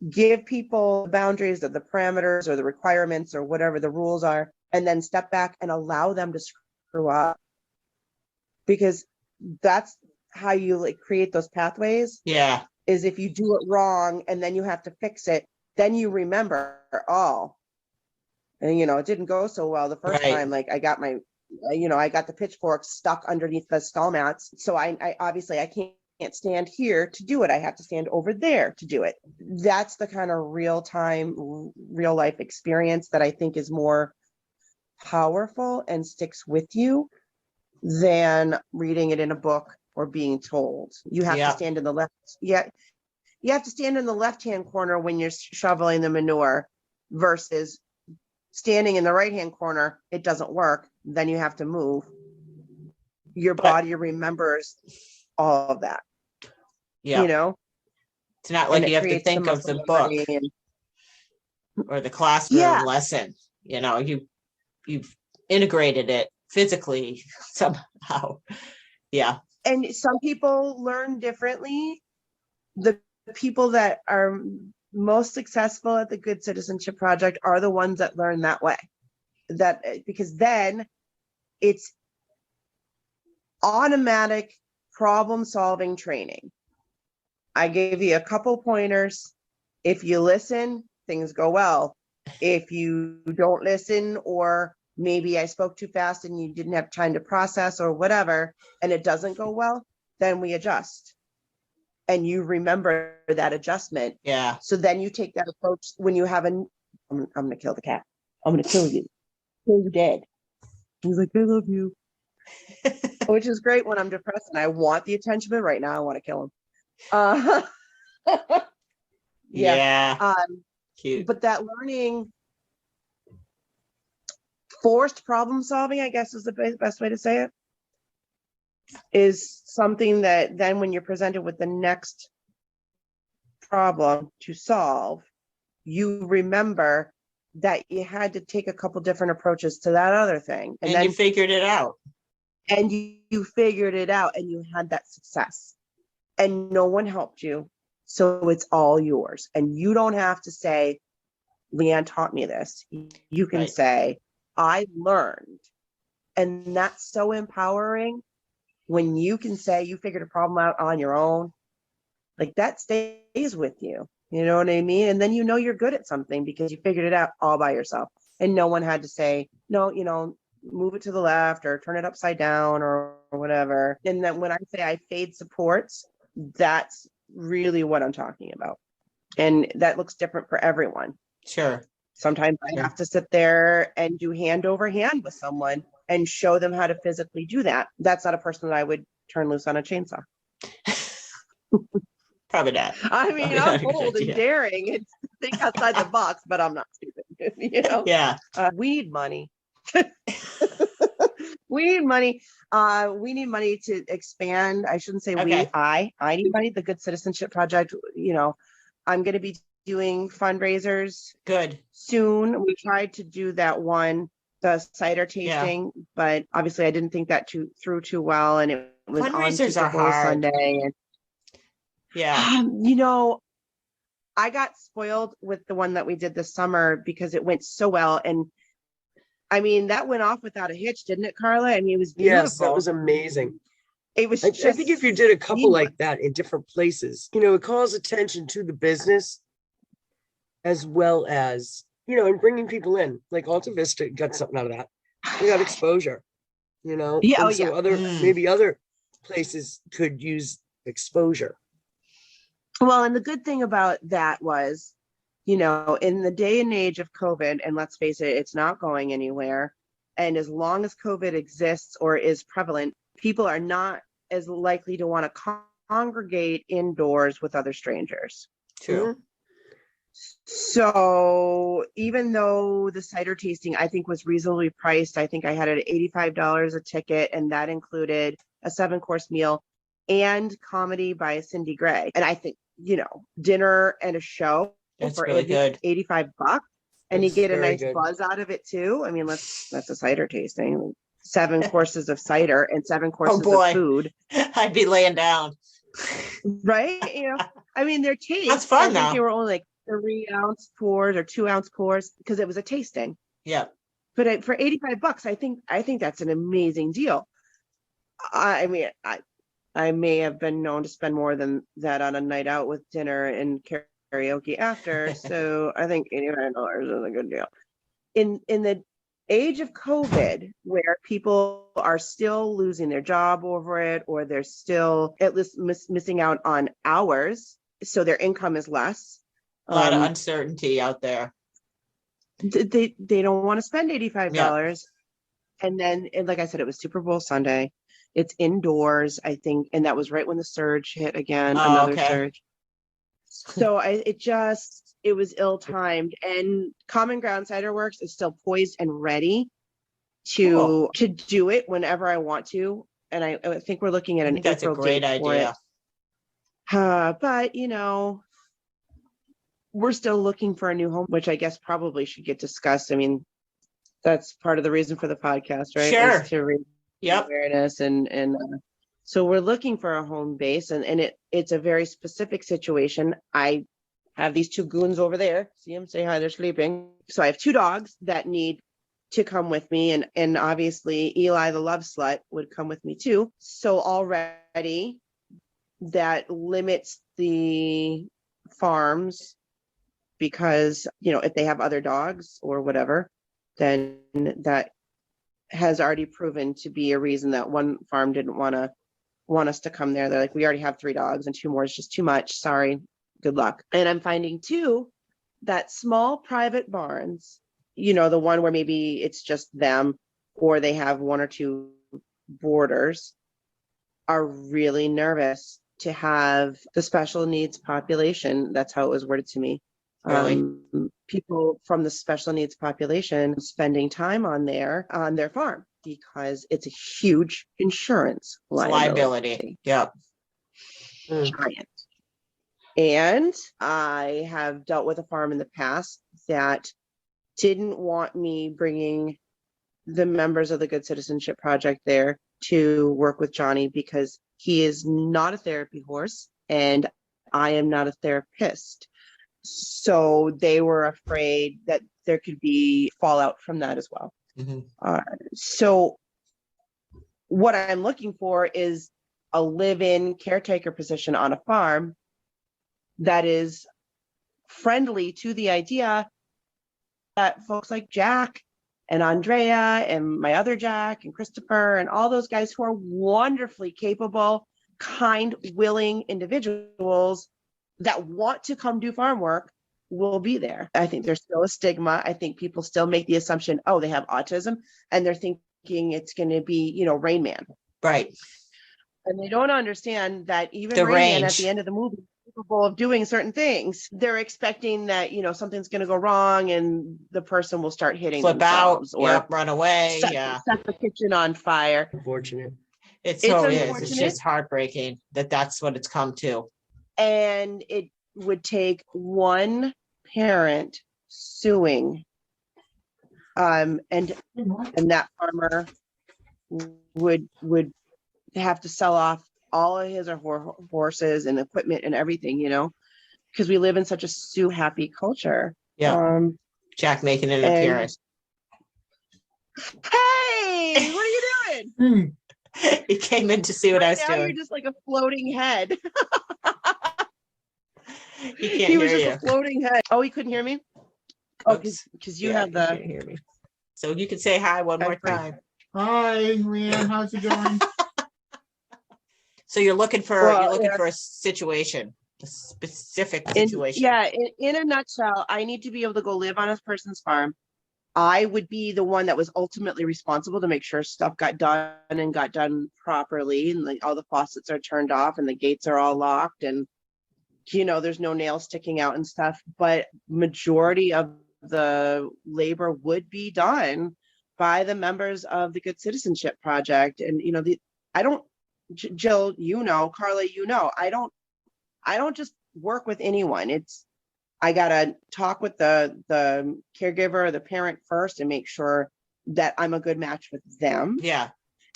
give people the boundaries or the parameters or the requirements or whatever the rules are, and then step back and allow them to screw up, because that's how you create those pathways. Yeah. Is if you do it wrong and then you have to fix it, then you remember, and it didn't go so well the first time. Like I got I got the pitchfork stuck underneath the stall mats. So I obviously I can't stand here to do it. I have to stand over there to do it. That's the kind of real life experience that I think is more powerful and sticks with you than reading it in a book or being told. You have to stand in the left. Yeah. You have to stand in the left-hand corner when you're shoveling the manure versus standing in the right-hand corner. It doesn't work. Then you have to move. Your body remembers all of that. Yeah. It's not like you have to think of the book or the classroom lesson. You've integrated it physically somehow. Yeah. And some people learn differently. The people that are most successful at the Good Citizenship Project are the ones that learn that way. Because then it's automatic problem-solving training. I gave you a couple pointers. If you listen, things go well. If you don't listen, or maybe I spoke too fast and you didn't have time to process or whatever, and it doesn't go well, then we adjust. And you remember that adjustment. Yeah. So then you take that approach when you have I'm going to kill the cat. I'm going to kill you. Kill you dead. He's like, I love you. Which is great when I'm depressed and I want the attention, but right now I want to kill him. Cute. But that learning, forced problem solving, I guess is the best way to say it, is something that then when you're presented with the next problem to solve, you remember that you had to take a couple different approaches to that other thing. And then you figured it out. And you figured it out and you had that success. And no one helped you. So it's all yours. And you don't have to say, Leigh Anne taught me this. You can say, I learned. And that's so empowering when you can say you figured a problem out on your own. Like that stays with you. You know what I mean? And then you know you're good at something because you figured it out all by yourself. And no one had to say, no, you know, move it to the left or turn it upside down or whatever. And then when I say I fade supports, that's really what I'm talking about. And that looks different for everyone. Sure. Sometimes I have to sit there and do hand over hand with someone and show them how to physically do that. That's not a person that I would turn loose on a chainsaw. Probably not. I mean, I'm bold and daring and think outside the box, but I'm not stupid. You know? Yeah. We need money. We need money. We need money to expand. I shouldn't say I need money. The Good Citizenship Project, you know, I'm going to be doing fundraisers. Good. Soon. We tried to do that one, the cider tasting, but obviously I didn't think that through too well. And it was fundraisers on are hard. Sunday. And you know, I got spoiled with the one that we did this summer because it went so well. And I mean, that went off without a hitch, didn't it, Carla? I mean, it was beautiful. Yes, that was amazing. It was I think if you did a couple like that in different places, you know, it calls attention to the business as well as, you know, and bringing people in. Like Alta Vista got something out of that. We got exposure, you know. Yeah, and so maybe other places could use exposure. Well, and the good thing about that was, you know, in the day and age of COVID, and let's face it, it's not going anywhere. And as long as COVID exists or is prevalent, people are not as likely to want to congregate indoors with other strangers. True. Mm-hmm. So even though the cider tasting, I think, was reasonably priced, I think I had it at $85 a ticket, and that included a 7-course meal and comedy by Cindy Gray. And I think, you know, dinner and a show for really good. $85, and you get a nice buzz out of it too. I mean, that's a cider tasting. 7 courses of cider and 7 courses of food. I'd be laying down. Right? You know, I mean, their taste. That's fun. I think they were only like 3-ounce pours or 2-ounce pours because it was a tasting. Yeah. But for $85, I think that's an amazing deal. I mean, I may have been known to spend more than that on a night out with dinner and karaoke after. So I think $85 is a good deal. In the age of COVID, where people are still losing their job over it, or they're still at least missing out on hours, so their income is less. A lot of uncertainty out there. They don't want to spend $85. Yeah. And then, like I said, it was Super Bowl Sunday. It's indoors, I think, and that was right when the surge hit again, another surge. So it was ill-timed. And Common Ground Cider Works is still poised and ready to do it whenever I want to. And I think we're looking at an April date. That's a great idea. But, you know, we're still looking for a new home, which I guess probably should get discussed. I mean, that's part of the reason for the podcast, right? Sure. Is to raise awareness and so we're looking for a home base, and it's a very specific situation. I have these 2 goons over there. See them? Say hi. They're sleeping. So I have 2 dogs that need to come with me, and obviously Eli, the love slut, would come with me too. So already that limits the farms, because, you know, if they have other dogs or whatever, then that has already proven to be a reason that one farm didn't want us to come there. They're like, we already have 3 dogs and 2 more is just too much. Sorry, good luck. And I'm finding too that small private barns, you know, the one where maybe it's just them or they have 1 or 2 boarders, are really nervous to have the special needs population. That's how it was worded to me. Really? People from the special needs population spending time on their farm, because it's a huge insurance liability. Yep. Giant. And I have dealt with a farm in the past that didn't want me bringing the members of the Good Citizenship Project there to work with Johnny because he is not a therapy horse and I am not a therapist. So they were afraid that there could be fallout from that as well. So what I'm looking for is a live-in caretaker position on a farm that is friendly to the idea that folks like Jack and Andrea and my other Jack and Christopher and all those guys who are wonderfully capable, kind, willing individuals that want to come do farm work will be there. I think there's still a stigma. I think people still make the assumption, oh, they have autism, and they're thinking it's going to be, you know, Rain Man. Right. And they don't understand that even Rain Man at the end of the movie is capable of doing certain things. They're expecting that, you know, something's going to go wrong and the person will start hitting flip out or run away. Set the kitchen on fire. Unfortunate. It's just heartbreaking that that's what it's come to. And it would take one parent suing, and that farmer would have to sell off all of his or horses and equipment and everything, you know, because we live in such a sue happy culture. Yeah. Jack making an appearance. Hey, what are you doing? He came in to see what I was doing. You're just like a floating head. He was just a floating head. Oh, he couldn't hear me? Oh, because you have the... Can't hear me. So you can say hi one more time. Hi, Leigh Anne. How's it going? So you're looking for a situation, a specific situation. In a nutshell, I need to be able to go live on a person's farm. I would be the one that was ultimately responsible to make sure stuff got done properly, and like all the faucets are turned off and the gates are all locked and, you know, there's no nails sticking out and stuff. But majority of the labor would be done by the members of the Good Citizenship Project. And, you know, Jill, you know, Carla, you know, I don't just work with anyone. I gotta talk with the caregiver or the parent first and make sure that I'm a good match with them. Yeah.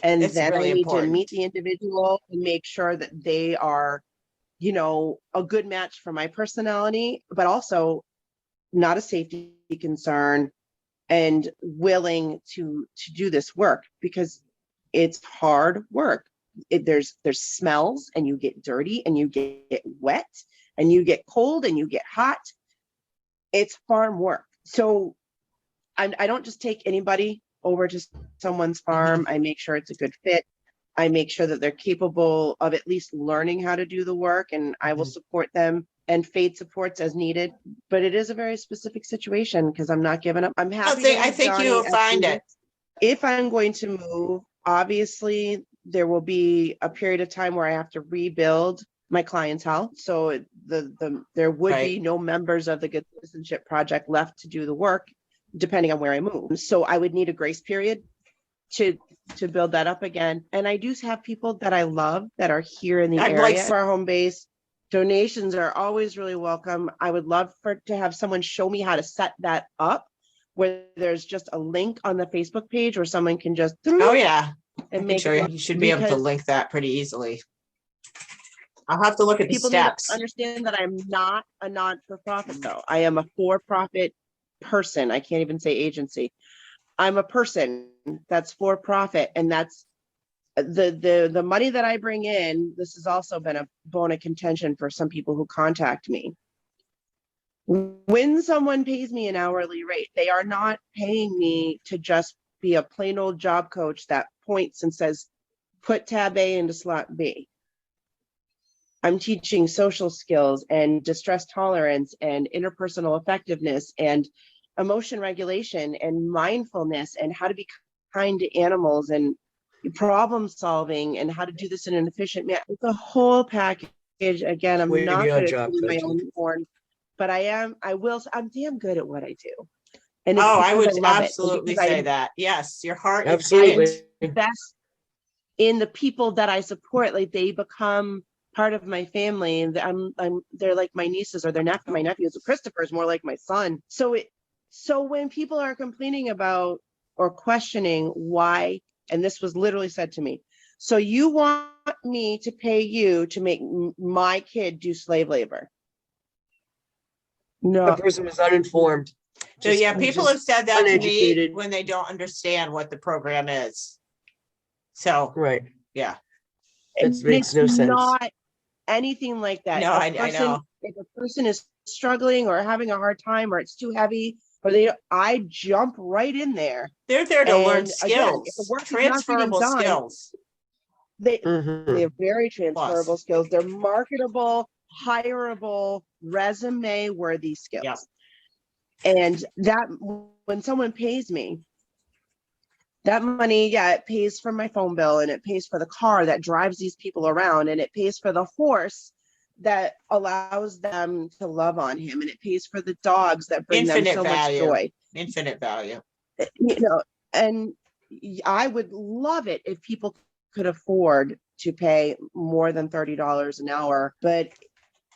And then really I need to meet the individual and make sure that they are, you know, a good match for my personality, but also not a safety concern and willing to do this work, because it's hard work. There's smells, and you get dirty and you get wet and you get cold and you get hot. It's farm work. So I don't just take anybody over to someone's farm. I make sure it's a good fit. I make sure that they're capable of at least learning how to do the work, and I will support them and FAID supports as needed. But it is a very specific situation because I'm not giving up. I'm happy. I think you'll find it. If I'm going to move, obviously there will be a period of time where I have to rebuild my clientele. So there would be no members of the Good Citizenship Project left to do the work, depending on where I move. So I would need a grace period to build that up again. And I do have people that I love that are here in the area for our home base. Donations are always really welcome. I would love to have someone show me how to set that up, where there's just a link on the Facebook page where someone can just and make sure you should be able to link that pretty easily. I'll have to look at the steps. People understand that I'm not a not-for-profit, though. I am a for-profit person. I can't even say agency. I'm a person that's for-profit, and that's the money that I bring in. This has also been a bone of contention for some people who contact me. When someone pays me an hourly rate, they are not paying me to just be a plain old job coach that points and says, put tab A into slot B. I'm teaching social skills and distress tolerance and interpersonal effectiveness and emotion regulation and mindfulness and how to be kind to animals and problem solving and how to do this in an efficient manner. It's a whole package. Again, I'm not good at doing my own horn, but I'm damn good at what I do. And I would absolutely say that. Yes, your heart is best in the people that I support. Like, they become part of my family, and they're like my nieces or my nephews. Christopher's more like my son. So So when people are complaining about or questioning why, and this was literally said to me, so you want me to pay you to make my kid do slave labor? No. The person was uninformed. So yeah, people have said that to me uneducated. when they don't understand what the program is. So, Right. yeah. It makes no sense. Not anything like that. No, I know. If a person is struggling or having a hard time or it's too heavy, or I jump right in there. They're there to learn And skills, again, if the work is not transferable getting done, skills. They're very transferable Plus. skills. They're marketable, hireable, resume worthy skills. Yep. And that when someone pays me, that money, yeah, it pays for my phone bill and it pays for the car that drives these people around and it pays for the horse that allows them to love on him and it pays for the dogs that bring them so much joy. Infinite value. You know, and I would love it if people could afford to pay more than $30 an hour, but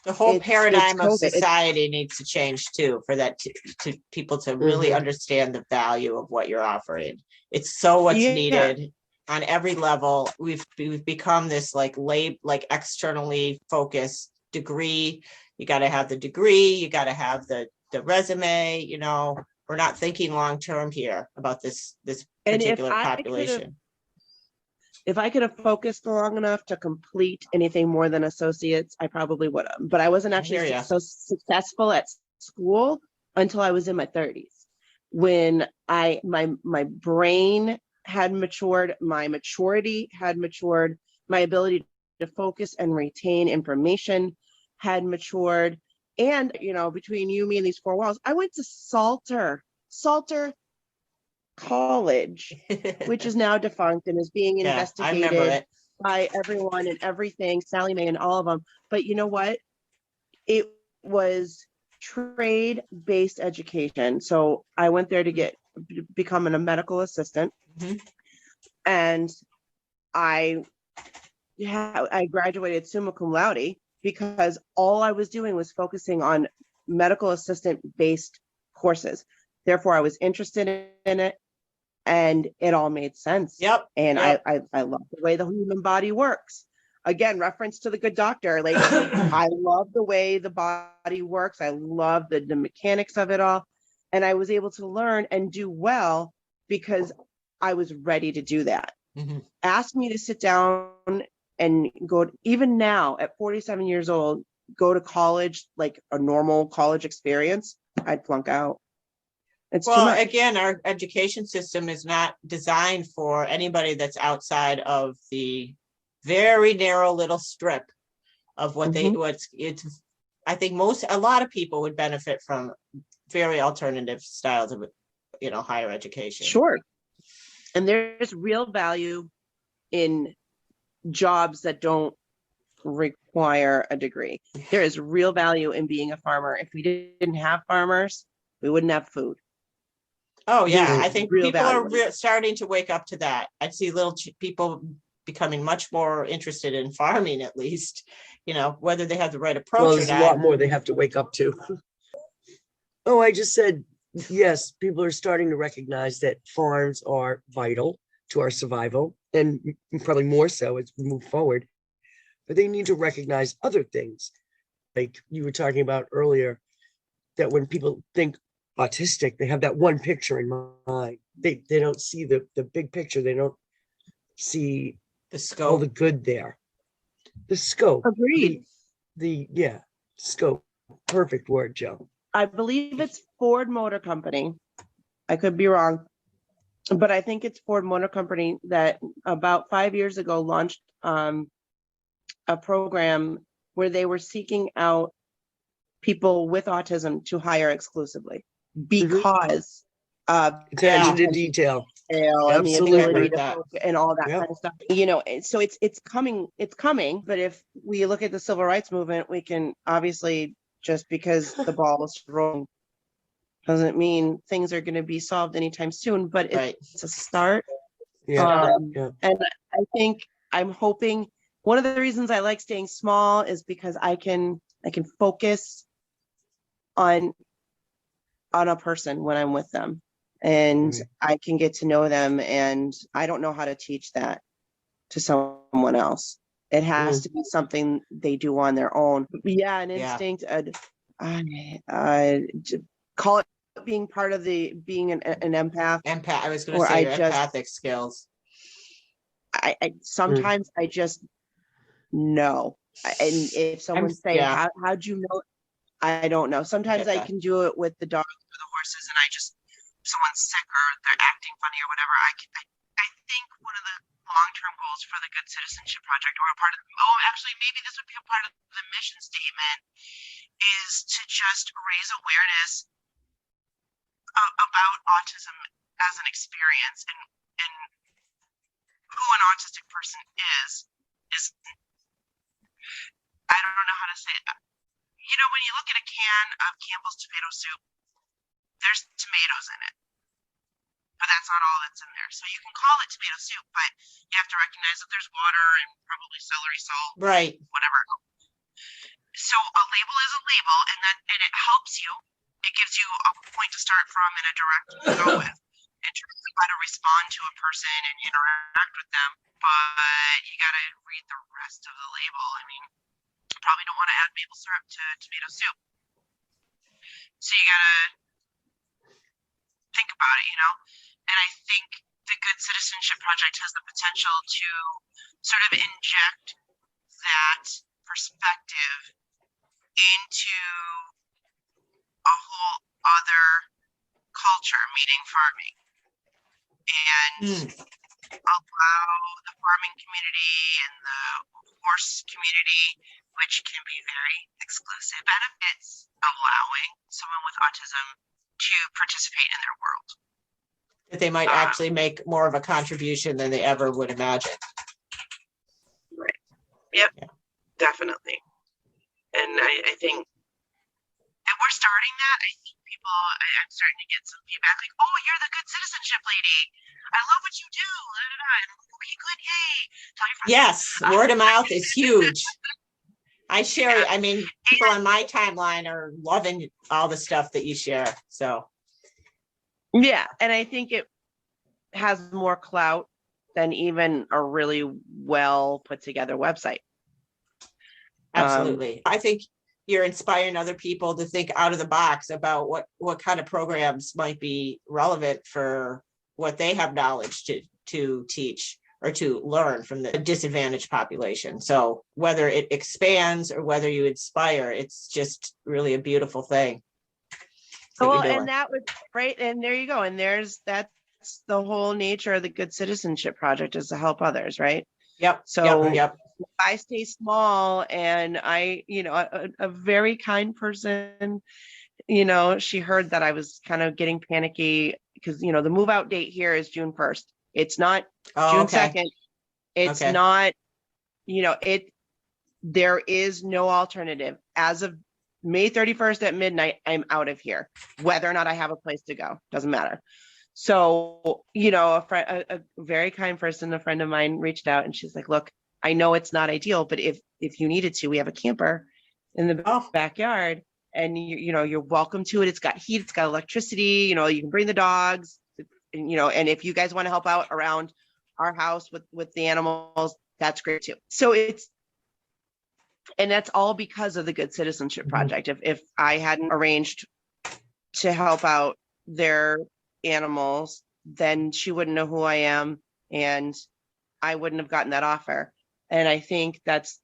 the whole paradigm of society needs to change too, for that to people to really understand the value of what you're offering. It's so what's needed on every level. We've become this like externally focused degree. You got to have the degree, you got to have the resume, you know. We're not thinking long term here about this particular population. If I could have focused long enough to complete anything more than associates, I probably would have. But I wasn't actually so successful at school until I was in my 30s, when my brain had matured, my maturity had matured, my ability to focus and retain information had matured. And, you know, between you, me, and these four walls, I went to Salter College, which is now defunct and is being investigated by everyone and everything, Sally Mae and all of them. But you know what? It was trade-based education. So I went there to become a medical assistant. And I graduated summa cum laude because all I was doing was focusing on medical assistant-based courses. Therefore, I was interested in it, and it all made sense. Yep. And I love the way the human body works. Again, reference to the Good Doctor. Like, I love the way the body works. I love the mechanics of it all. And I was able to learn and do well because I was ready to do that. Ask me to sit down and go, even now at 47 years old, go to college, like a normal college experience, I'd flunk out. Well, again, our education system is not designed for anybody that's outside of the very narrow little strip of what I think a lot of people would benefit from very alternative styles of, you know, higher education. Sure. And there's real value in jobs that don't require a degree. There is real value in being a farmer. If we didn't have farmers, we wouldn't have food. Oh yeah, I think people are starting to wake up to that. I see little people becoming much more interested in farming, at least, you know, whether they have the right approach or not. There's a lot more they have to wake up to. Oh, I just said, yes, people are starting to recognize that farms are vital to our survival, and probably more so as we move forward. But they need to recognize other things. Like you were talking about earlier, that when people think autistic, they have that one picture in mind. They don't see the big picture. They don't see the scope, all the good there. The scope. Agreed. The scope. Perfect word, Joe. I believe it's Ford Motor Company. I could be wrong, but I think it's Ford Motor Company that about 5 years ago launched a program where they were seeking out people with autism to hire exclusively because of attention to detail and the ability to and all that kind of stuff. You know, so it's coming. But if we look at the civil rights movement, we can obviously, just because the ball is rolling doesn't mean things are going to be solved anytime soon, but it's a start. And I think I'm hoping one of the reasons I like staying small is because I can focus on on a person when I'm with them, and I can get to know them, and I don't know how to teach that to someone else. It has to be something they do on their own. Yeah, an instinct. Call it being part of being an empath. I was going to say your empathic skills. I sometimes I just know. And if someone how'd you know? I don't know. Sometimes I can do it with the dogs or the horses, and someone's sick or they're acting funny or whatever. I think one of the long-term goals for the Good Citizenship Project, or a part of, actually, maybe this would be a part of the mission statement, is to just raise awareness about autism as an experience, and who an autistic person is I don't know how to say it. You know, when you look at a can of Campbell's tomato soup, there's tomatoes in it, but that's not all that's in there. So you can call it tomato soup, but you have to recognize that there's water and probably celery salt, right? Whatever. So a label is a label, and it helps you. It gives you a point to start from and a direction to go with in terms of how to respond to a person and interact with them. But you got to read the rest of the label. I mean, you probably don't want to add maple syrup to tomato soup. So you got to think about it, And I think the Good Citizenship Project has the potential to sort of inject that perspective into a whole other culture, meaning farming, and allow the farming community and the horse community, which can be very exclusive, benefits allowing someone with autism to participate in their world. That they might actually make more of a contribution than they ever would imagine. Right. Yep. Yeah. Definitely. And I think that we're starting that. I think I'm starting to get some feedback like, oh, you're the Good Citizenship lady. I love what you do. Okay, good. Yay. Tell your friends. Yes. Word of mouth is huge. I share it. I mean, people on my timeline are loving all the stuff that you share. So. Yeah. And I think it has more clout than even a really well put together website. Absolutely. I think you're inspiring other people to think out of the box about what kind of programs might be relevant for what they have knowledge to teach or to learn from the disadvantaged population. So whether it expands or whether you inspire, it's just really a beautiful thing. Well, and that was right. And there you go. And that's the whole nature of the Good Citizenship Project, is to help others, right? Yep. So yep. I stay small, and a very kind person, she heard that I was kind of getting panicky because, the move out date here is June 1st. It's not June 2nd. It's not, there is no alternative. As of May 31st at midnight, I'm out of here. Whether or not I have a place to go, doesn't matter. So, a very kind person, a friend of mine, reached out, and she's like, look, I know it's not ideal, but if you needed to, we have a camper in the backyard, and you're welcome to it. It's got heat, it's got electricity, you can bring the dogs, and if you guys want to help out around our house with the animals, that's great too. So and that's all because of the Good Citizenship Project. If I hadn't arranged to help out their animals, then she wouldn't know who I am, and I wouldn't have gotten that offer. And I think that's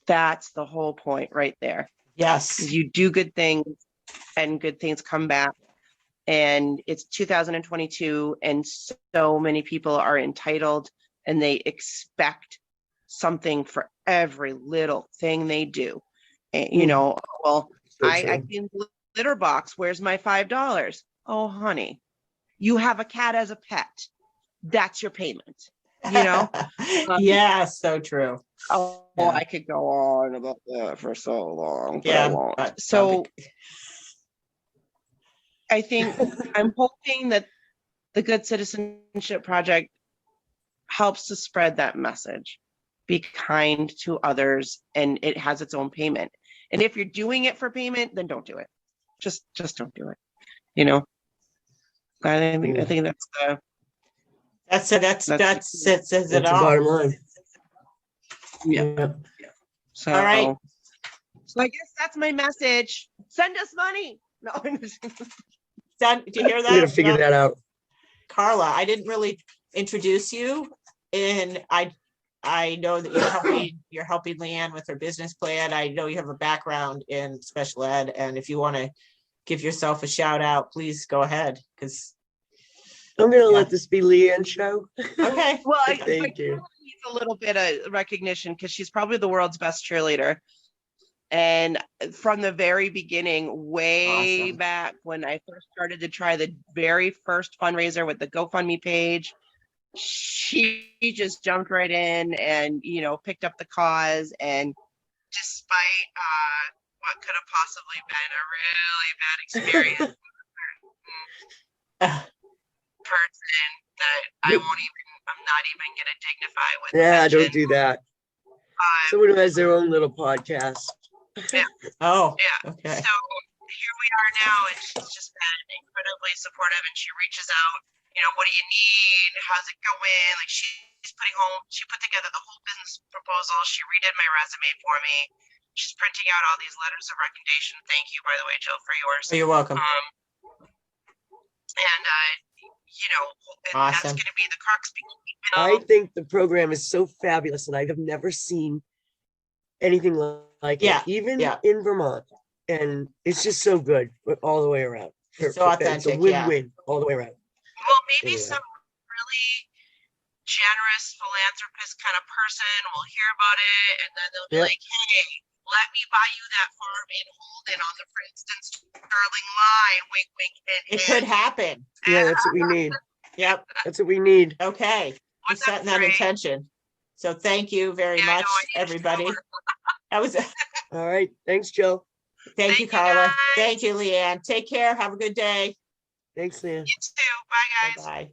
the whole point right there. Yes. You do good things and good things come back. And it's 2022, and so many people are entitled, and they expect something for every little thing they do. And, I clean the litter box. Where's my $5? Oh, honey, you have a cat as a pet. That's your payment. Yeah, so true. I could go on about that for so long, but yeah, I won't. So I think I'm hoping that the Good Citizenship Project helps to spread that message. Be kind to others, and it has its own payment. And if you're doing it for payment, then don't do it. just don't do it. You know, I think that's it says That's it the all. bottom line. yeah. So, All right. So I guess that's my message. Send us money. No, I'm just Done. Do you hear We gotta that? figure that out. Carla, I didn't really introduce you, and I know that you're helping Leigh Anne with her business plan. I know you have a background in special ed, and if you want to give yourself a shout out, please go ahead. Because I'm gonna let this be Leigh Anne's show. okay, well, Thank you. Needs a little bit of recognition because she's probably the world's best cheerleader. And from the very beginning, way Awesome. back when I first started to try the very first fundraiser with the GoFundMe page, she just jumped right in and, you know, picked up the cause. And despite what could have possibly been a really bad experience, person that I'm not even going to dignify with. Yeah, don't do that. Someone who has their own little podcast. Yeah. Oh, yeah. Okay. So here we are now, and she's just been incredibly supportive. And she reaches out, you know, what do you need? How's it going? Like she put together the whole business proposal. She redid my resume for me. She's printing out all these letters of recommendation. Thank you, by the way, Jill, for yours. Oh, you're welcome. And you know, and that's going to be the crux. I think the program is so fabulous, and I have never seen anything like it, even in Vermont. And it's just so good all the way around. It's so authentic. It's a win-win all the way around. Well, maybe some really generous philanthropist kind of person will hear about it, and then they'll be like, hey, let me buy you that farm in Holden on the Princeton Sterling line. Wink, wink, hint, It could happen. Yeah, that's what we need. Yep. That's what we need. Okay. We're setting that intention. So thank you very much, everybody. That was all right. Thanks, Jill. Thank you, Carla. Thank you, Leigh Anne. Take care. Have a good day. Thanks, Leigh Anne. You too. Bye, guys. Bye.